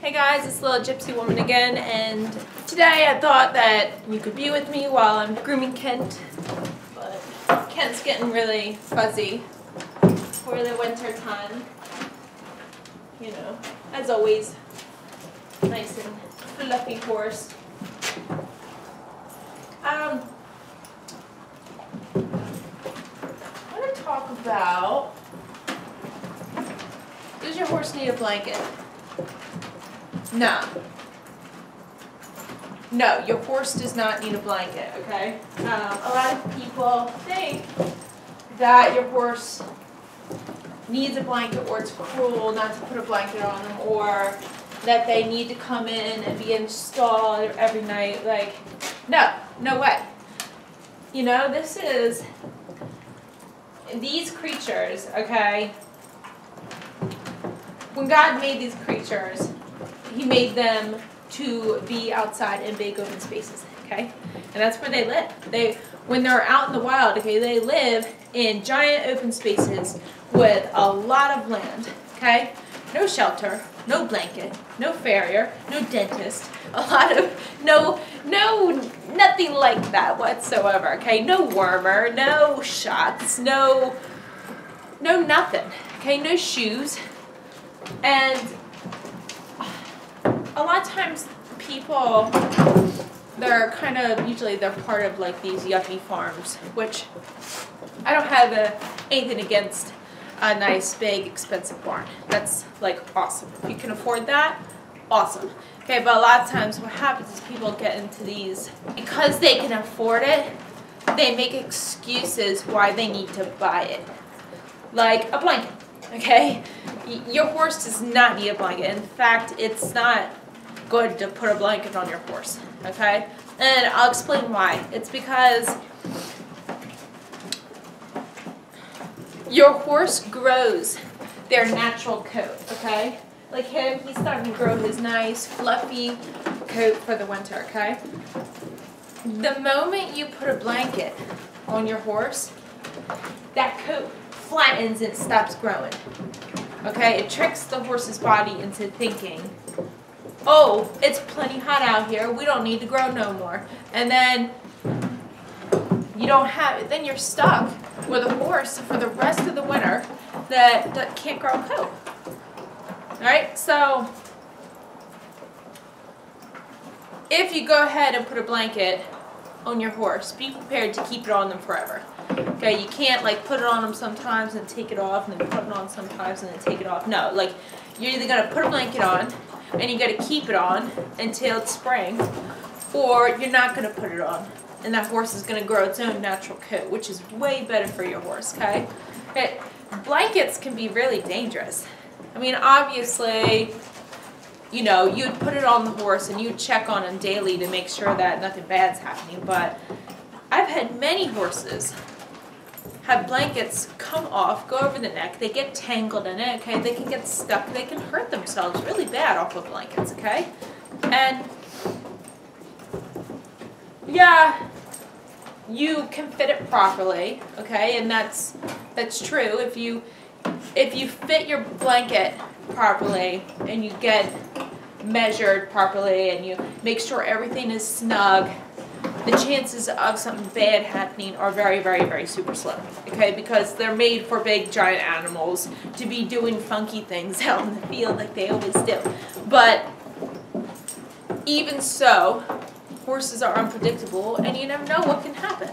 Hey guys, it's Little Gypsy Woman again, and today I thought that you could be with me while I'm grooming Kent, but Kent's getting really fuzzy for the winter time. You know, as always, nice and fluffy horse. I want to talk about, does your horse need a blanket? No. No, your horse does not need a blanket, okay? A lot of people think that your horse needs a blanket or it's cruel not to put a blanket on them, or that they need to come in and be installed every night. Like, no, no way. You know, these creatures, okay? When God made these creatures, He made them to be outside in big open spaces, okay? And that's where they live. When they're out in the wild, okay, they live in giant open spaces with a lot of land, okay? No shelter, no blanket, no farrier, no dentist, nothing like that whatsoever, okay? No wormer, no shots, no nothing, okay? No shoes. And a lot of times people, they're part of like these yuppie farms, which I don't have anything against a nice, big, expensive barn. That's like awesome. If you can afford that, awesome. Okay, but a lot of times what happens is people get into these, because they can afford it, they make excuses why they need to buy it. Like a blanket, okay? Your horse does not need a blanket. In fact, it's not good to put a blanket on your horse, okay? And I'll explain why. It's because your horse grows their natural coat, okay? Like him, he's starting to grow his nice, fluffy coat for the winter, okay? The moment you put a blanket on your horse, that coat flattens and stops growing, okay? It tricks the horse's body into thinking, oh, it's plenty hot out here, we don't need to grow no more. And then then you're stuck with a horse for the rest of the winter that can't grow a coat. Alright, so if you go ahead and put a blanket on your horse, be prepared to keep it on them forever. Okay, you can't like put it on them sometimes and take it off, and then put it on sometimes and then take it off. No, like you're either going to put a blanket on and you got to keep it on until it's spring, or you're not going to put it on, and that horse is going to grow its own natural coat, which is way better for your horse, okay? Blankets can be really dangerous. I mean, obviously, you know, you'd put it on the horse and you'd check on him daily to make sure that nothing bad's happening, but I've had many horses have blankets come off, go over the neck, they get tangled in it, okay, they can get stuck, they can hurt themselves really bad off of blankets, okay? And yeah, you can fit it properly, okay, and that's true. If you fit your blanket properly and you get measured properly and you make sure everything is snug, the chances of something bad happening are very, very, very super slim, okay? Because they're made for big, giant animals to be doing funky things out in the field like they always do. But even so, horses are unpredictable, and you never know what can happen.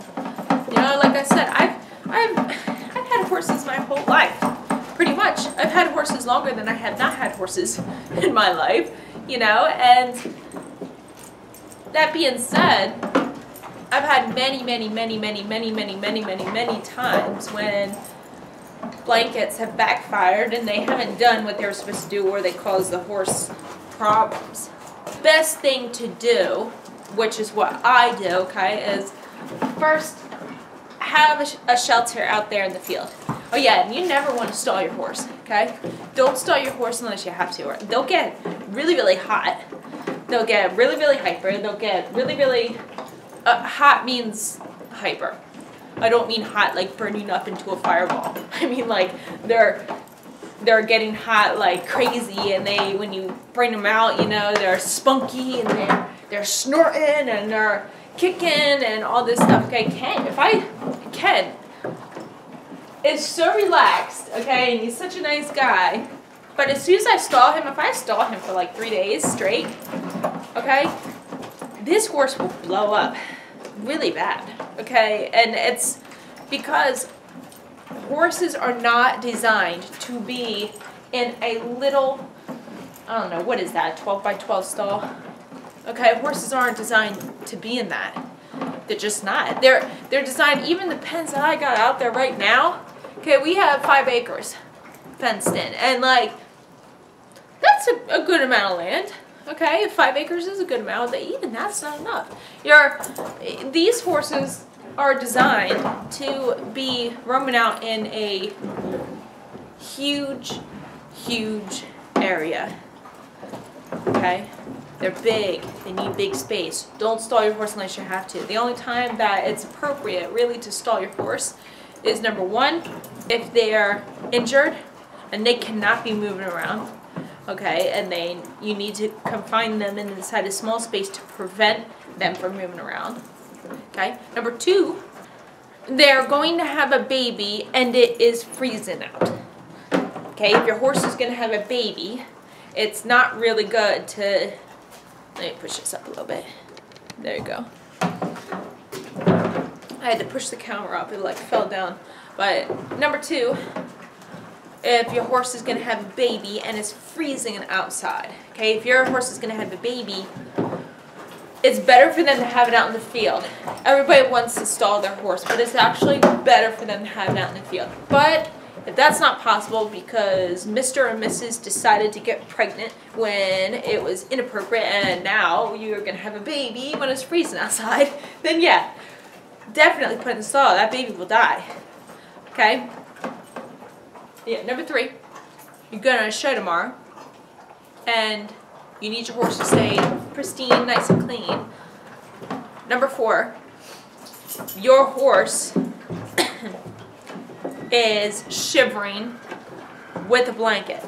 You know, like I said, I've had horses my whole life, pretty much. I've had horses longer than I have not had horses in my life, you know, and that being said, I've had many times when blankets have backfired and they haven't done what they're supposed to do, or they cause the horse problems. Best thing to do, which is what I do, okay, is first have a shelter out there in the field. Oh yeah, and you never want to stall your horse, okay? Don't stall your horse unless you have to, or they'll get really, really hot. They'll get really, really hyper. They'll get really, really... hot means hyper. I don't mean hot like burning up into a fireball. I mean like they're they're getting hot like crazy, and when you bring them out, you know, they're spunky and they're snorting and they're kicking and all this stuff. Okay, Ken is so relaxed, okay, and he's such a nice guy. But as soon as I stall him, if I stall him for like 3 days straight, okay, this horse will blow up really bad, okay? And it's because horses are not designed to be in a little, I don't know, what is that, 12 by 12 stall? Okay, horses aren't designed to be in that. They're just not. They're designed, even the pens that I got out there right now, okay, we have 5 acres fenced in, and like, that's a good amount of land. Okay, 5 acres is a good amount, but even that's not enough. These horses are designed to be roaming out in a huge, huge area. Okay, they're big. They need big space. Don't stall your horse unless you have to. The only time that it's appropriate, really, to stall your horse is number 1, if they're injured and they cannot be moving around. Okay, and you need to confine them inside a small space to prevent them from moving around. Okay, number 2, they're going to have a baby and it is freezing out. Okay, if your horse is going to have a baby, it's not really good to, let me push this up a little bit. There you go. I had to push the camera up, it like fell down. But number 2, if your horse is going to have a baby and it's freezing outside, okay, if your horse is going to have a baby, it's better for them to have it out in the field. Everybody wants to stall their horse, but it's actually better for them to have it out in the field. But if that's not possible because Mr. and Mrs. decided to get pregnant when it was inappropriate and now you're going to have a baby when it's freezing outside, then yeah, definitely put it in the stall. That baby will die. Okay? Yeah, number 3, you're going on a show tomorrow, and you need your horse to stay pristine, nice and clean. Number 4, your horse is shivering with a blanket.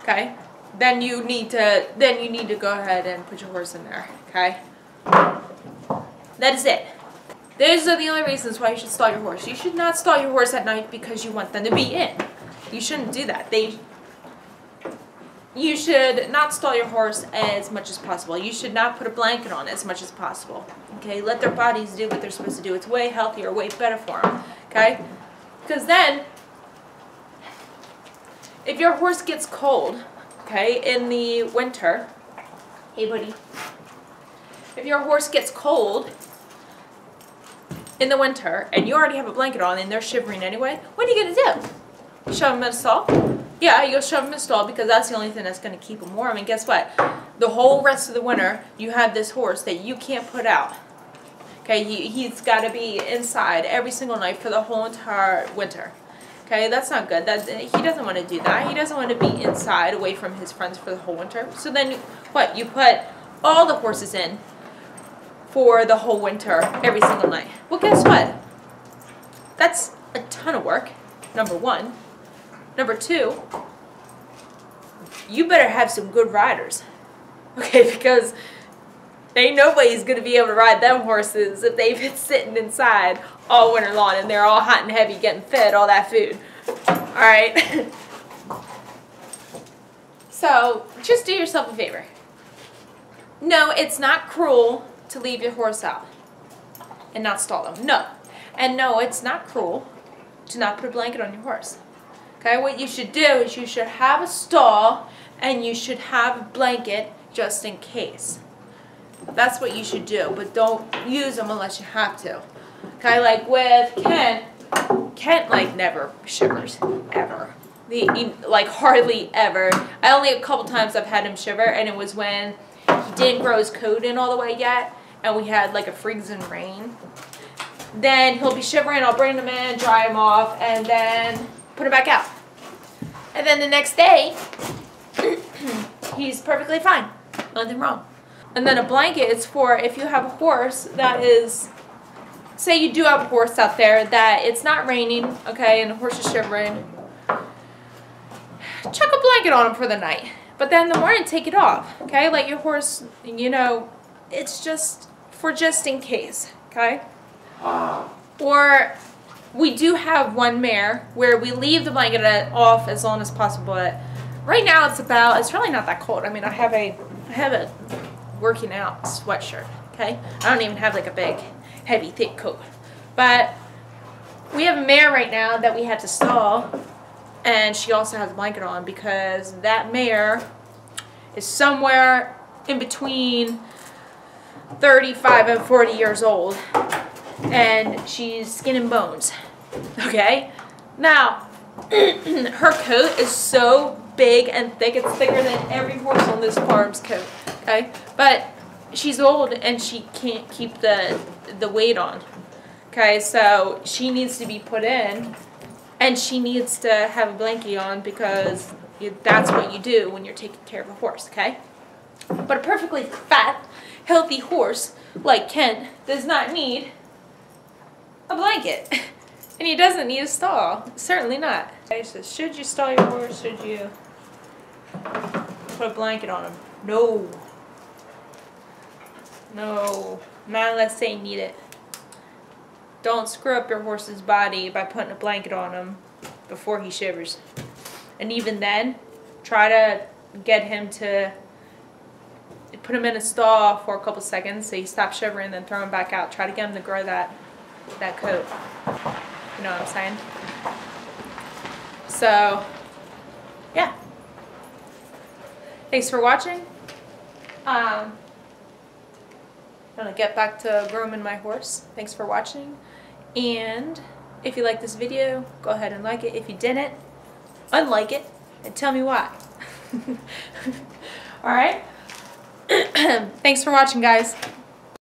Okay? Then you need to go ahead and put your horse in there. Okay? That is it. Those are the only reasons why you should stall your horse. You should not stall your horse at night because you want them to be in. You shouldn't do that. You should not stall your horse as much as possible. You should not put a blanket on as much as possible. Okay? Let their bodies do what they're supposed to do. It's way healthier, way better for them. Okay? Because then, if your horse gets cold, okay, in the winter, hey buddy, if your horse gets cold in the winter, and you already have a blanket on and they're shivering anyway, what are you going to do? You shove them in a stall? Yeah, you'll shove them in a stall because that's the only thing that's going to keep them warm. And guess what? The whole rest of the winter, you have this horse that you can't put out. Okay, he's got to be inside every single night for the whole entire winter. Okay, that's not good. He doesn't want to do that. He doesn't want to be inside away from his friends for the whole winter. So then what? You put all the horses in for the whole winter, every single night. Well, guess what? That's a ton of work, number 1. Number 2, you better have some good riders. Okay, because ain't nobody's going to be able to ride them horses if they've been sitting inside all winter long and they're all hot and heavy getting fed all that food. Alright? So, just do yourself a favor. No, it's not cruel to leave your horse out and not stall them. No. And no, it's not cruel to not put a blanket on your horse. Okay, what you should do is you should have a stall and you should have a blanket just in case. That's what you should do, but don't use them unless you have to. Okay, like with Kent like never shivers, ever. Like hardly ever. Only a couple times I've had him shiver, and it was when he didn't grow his coat in all the way yet, and we had like a freezing rain. Then he'll be shivering, I'll bring him in, dry him off, and then put him back out. And then the next day, he's perfectly fine. Nothing wrong. And then a blanket is for if you have a horse that is, say you do have a horse out there that it's not raining, okay, and the horse is shivering, chuck a blanket on him for the night. But then in the morning, take it off, okay? Let your horse, you know, it's just for just in case, okay? Or we do have one mare where we leave the blanket off as long as possible. But right now it's really not that cold. I mean, I have a working out sweatshirt, okay? I don't even have like a big, heavy, thick coat. But we have a mare right now that we had to stall, and she also has a blanket on because that mare is somewhere in between 35 and 40 years old, and she's skin and bones, okay? Now, her coat is so big and thick, it's thicker than every horse on this farm's coat, okay? But she's old and she can't keep the weight on, okay? So she needs to be put in, and she needs to have a blankie on because that's what you do when you're taking care of a horse, okay? But a perfectly fat, healthy horse like Kent does not need a blanket. And he doesn't need a stall. Certainly not. Okay, so should you stall your horse? Should you put a blanket on him? No. No. Not unless they need it. Don't screw up your horse's body by putting a blanket on him before he shivers. And even then, try to get him to put him in a stall for a couple seconds so he stops shivering, then throw him back out. Try to get him to grow that coat. You know what I'm saying? So, yeah. Thanks for watching. I'm gonna get back to grooming my horse. Thanks for watching. And if you like this video, go ahead and like it. If you didn't, unlike it and tell me why. Alright? Thanks for watching, guys.